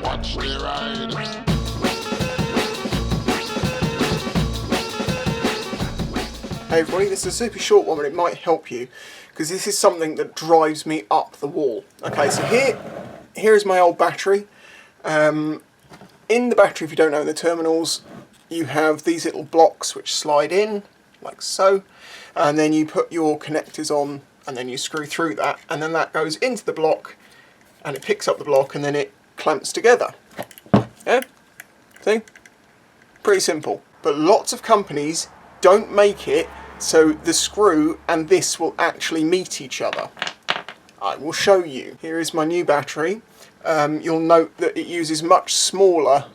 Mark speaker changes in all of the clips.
Speaker 1: Watch the ride.
Speaker 2: Hey everybody, this is a super short one, but it might help you because this is something that drives me up the wall. Okay, so here is my old battery. In the battery, if you don't know, in the terminals, you have these little blocks which slide in, like so, and then you put your connectors on, and then you screw through that, and then that goes into the block, and it picks up the block, and then it clamps together. Yeah? See? Pretty simple. But lots of companies don't make it so the screw and this will actually meet each other. I will show you. Here is my new battery. You'll note that it uses much smaller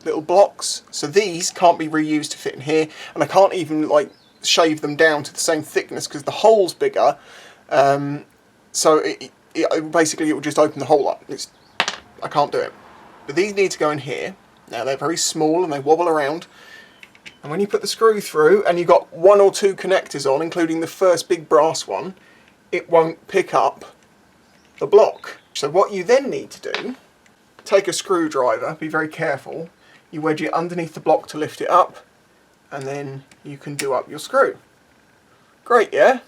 Speaker 2: little blocks, so these can't be reused to fit in here, and I can't even like shave them down to the same thickness because the hole's bigger. So basically it will just open the hole up. I can't do it. But these need to go in here. Now they're very small and they wobble around. And when you put the screw through and you've got one or two connectors on, including the first big brass one, it won't pick up the block. So what you then need to do, take a screwdriver, be very careful, you wedge it underneath the block to lift it up, and then you can do up your screw. Great, yeah?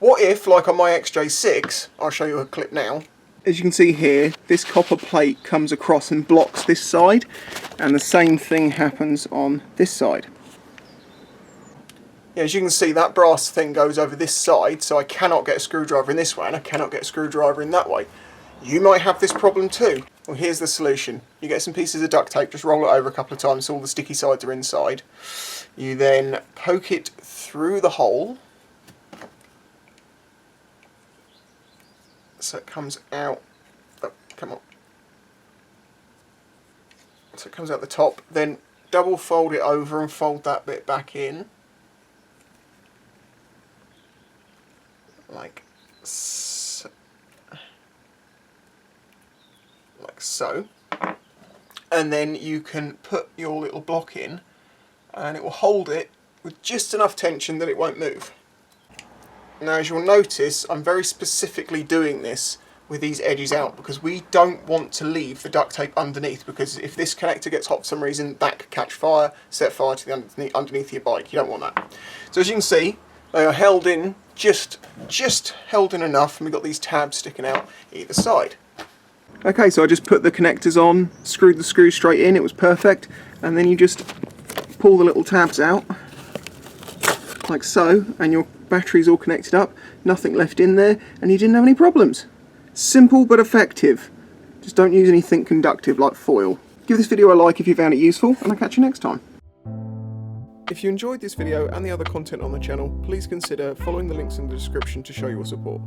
Speaker 2: What if, like on my XJ6, I'll show you a clip now, as you can see here, this copper plate comes across and blocks this side, and the same thing happens on this side. Yeah, as you can see, that brass thing goes over this side, so I cannot get a screwdriver in this way, and I cannot get a screwdriver in that way. You might have this problem too. Well, here's the solution. You get some pieces of duct tape, just roll it over a couple of times so all the sticky sides are inside. You then poke it through the hole, so it comes out, oh, come on, so it comes out the top, then double fold it over and fold that bit back in, like so, and then you can put your little block in and it will hold it with just enough tension that it won't move. Now, as you'll notice, I'm very specifically doing this with these edges out because we don't want to leave the duct tape underneath, because if this connector gets hot for some reason, that could catch fire, set fire to the underneath your bike. You don't want that. So as you can see, they are held in, just held in enough, and we've got these tabs sticking out either side. Okay, so I just put the connectors on, screwed the screw straight in, it was perfect, and then you just pull the little tabs out, like so, and your battery's all connected up, nothing left in there, and you didn't have any problems. Simple but effective. Just don't use anything conductive like foil. Give this video a like if you found it useful, and I'll catch you next time. If you enjoyed this video and the other content on the channel, please consider following the links in the description to show your support.